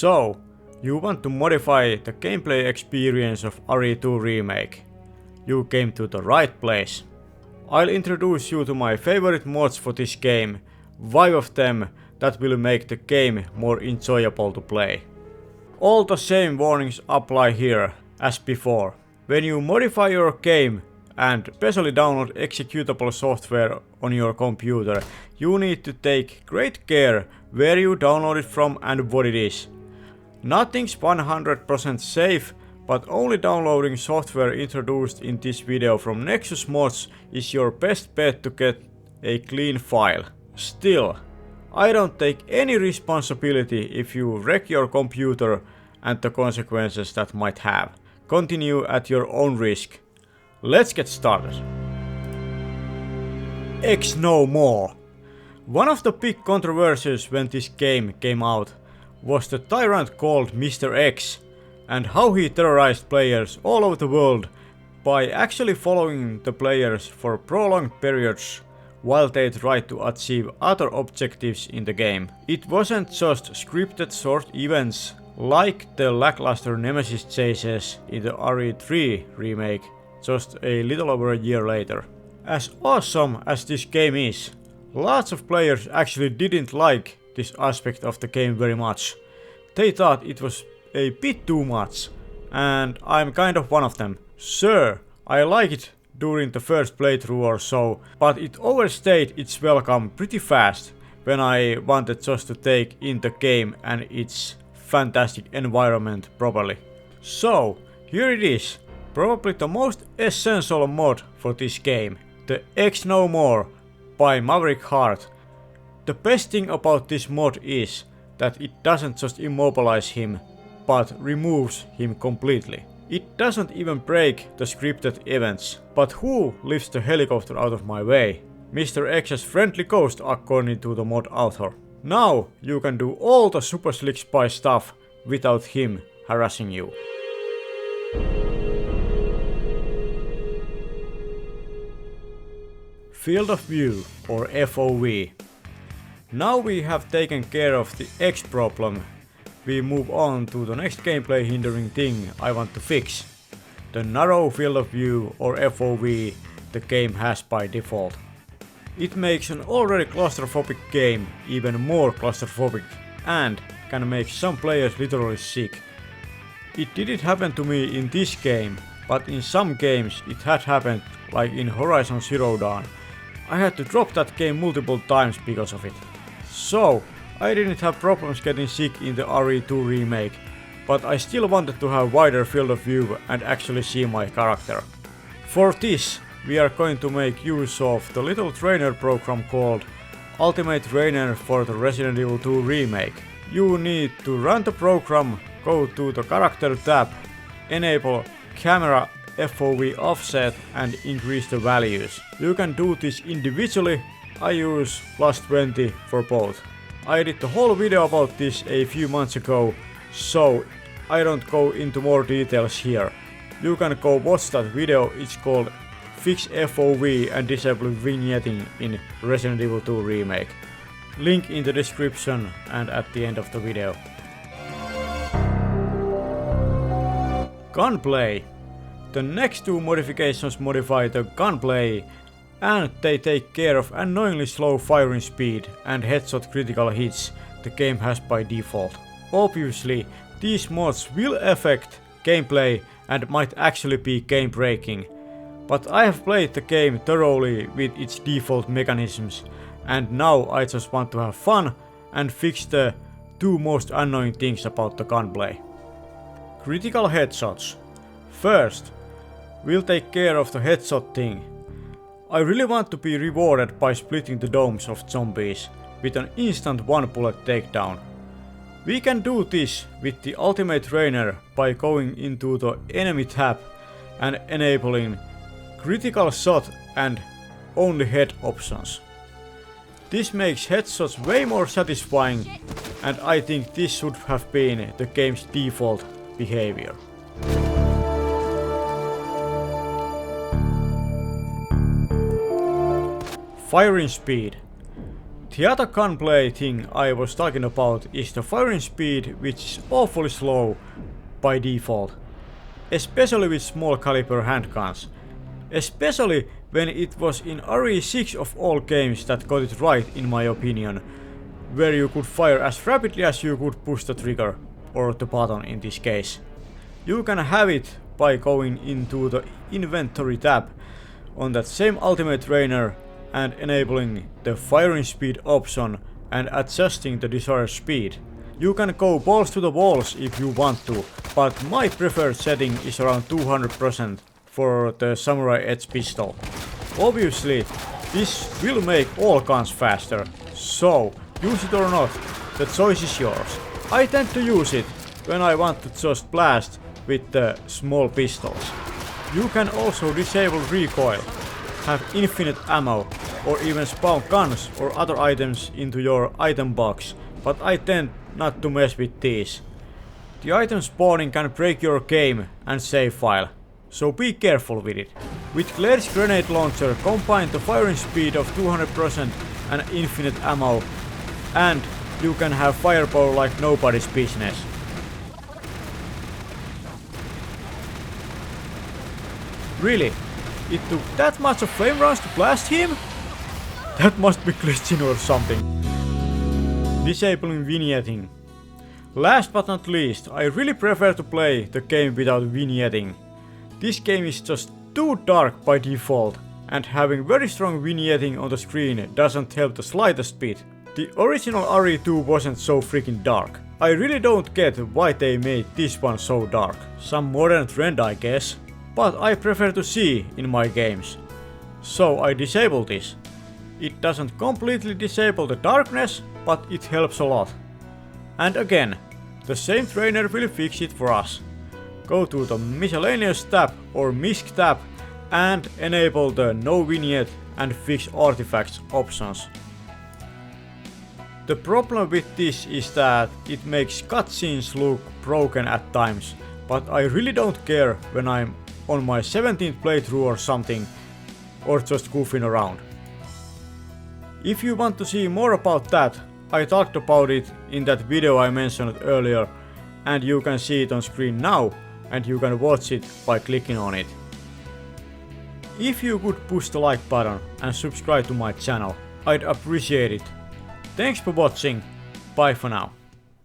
So, you want to modify the gameplay experience of RE2 Remake. You came to the right place. I'll introduce you to my favorite mods for this game, 5 of them that will make the game more enjoyable to play. All the same warnings apply here as before. When you modify your game and especially download executable software on your computer, you need to take great care where you download it from and what it is. Nothing's 100% safe, but only downloading software introduced in this video from Nexus Mods is your best bet to get a clean file. Still, I don't take any responsibility if you wreck your computer and the consequences that might have. Continue at your own risk. Let's get started. X no more. One of the big controversies when this game came out was the tyrant called Mr. X and how he terrorized players all over the world by actually following the players for prolonged periods while they tried to achieve other objectives in the game. It wasn't just scripted short events like the lackluster Nemesis chases in the RE3 remake just a little over a year later. As awesome as this game is, lots of players actually didn't like this aspect of the game very much. They thought it was a bit too much, and I'm kind of one of them. Sure, I like it during the first playthrough or so, but it overstayed its welcome pretty fast when I wanted just to take in the game and its fantastic environment properly. So, here it is, probably the most essential mod for this game, the X No More by maverickheart. The best thing about this mod is that it doesn't just immobilize him, but removes him completely. It doesn't even break the scripted events. But who lifts the helicopter out of my way? Mr. X's friendly ghost, according to the mod author. Now you can do all the super slick spy stuff without him harassing you. Field of view, or FOV. Now we have taken care of the X problem, we move on to the next gameplay hindering thing I want to fix. The narrow field of view, or FOV, the game has by default. It makes an already claustrophobic game even more claustrophobic and can make some players literally sick. It didn't happen to me in this game, but in some games it had happened, like in Horizon Zero Dawn. I had to drop that game multiple times because of it. So, I didn't have problems getting sick in the RE2 remake, but I still wanted to have wider field of view and actually see my character. For this, we are going to make use of the little trainer program called Ultimate Rayne for the Resident Evil 2 remake. You need to run the program, go to the character tab, enable camera FOV offset and increase the values. You can do this individually, I use +20 for both. I did the whole video about this a few months ago, so I don't go into more details here. You can go watch that video, it's called Fix FOV and Disable Vignetting in Resident Evil 2 Remake. Link in the description and at the end of the video. Gunplay. The next two modifications modify the gunplay, and they take care of annoyingly slow firing speed and headshot critical hits the game has by default. Obviously, these mods will affect gameplay and might actually be game breaking, but I have played the game thoroughly with its default mechanisms, and now I just want to have fun and fix the two most annoying things about the gunplay. Critical headshots. First, we'll take care of the headshot thing. I really want to be rewarded by splitting the domes of zombies with an instant one bullet takedown. We can do this with the Ultimate Rayne by going into the enemy tab and enabling critical shot and only head options. This makes headshots way more satisfying, and I think this should have been the game's default behavior. Firing speed. The other gunplay thing I was talking about is the firing speed, which is awfully slow by default, especially with small caliber handguns. Especially when it was in RE6 of all games that got it right in my opinion, where you could fire as rapidly as you could push the trigger, or the button in this case. You can have it by going into the inventory tab on that same ultimate trainer and enabling the firing speed option and adjusting the desired speed. You can go balls to the walls if you want to, but my preferred setting is around 200% for the Samurai Edge pistol. Obviously, this will make all guns faster, so use it or not, the choice is yours. I tend to use it when I want to just blast with the small pistols. You can also disable recoil, have infinite ammo, or even spawn guns or other items into your item box, but I tend not to mess with these. The item spawning can break your game and save file, so be careful with it. With Claire's grenade launcher, combine the firing speed of 200% and infinite ammo, and you can have firepower like nobody's business. Really? It took that much of flame rounds to blast him? That must be glitching or something. Disabling vignetting. Last but not least, I really prefer to play the game without vignetting. This game is just too dark by default, and having very strong vignetting on the screen doesn't help the slightest bit. The original RE2 wasn't so freaking dark. I really don't get why they made this one so dark. Some modern trend, I guess. But I prefer to see in my games. So I disable this. It doesn't completely disable the darkness, but it helps a lot. And again, the same trainer will fix it for us. Go to the miscellaneous tab or MISC tab and enable the no vignette and fix artifacts options. The problem with this is that it makes cutscenes look broken at times, but I really don't care when I'm on my 17th playthrough or something, or just goofing around. If you want to see more about that, I talked about it in that video I mentioned earlier, and you can see it on screen now, and you can watch it by clicking on it. If you could push the like button and subscribe to my channel, I'd appreciate it. Thanks for watching, bye for now.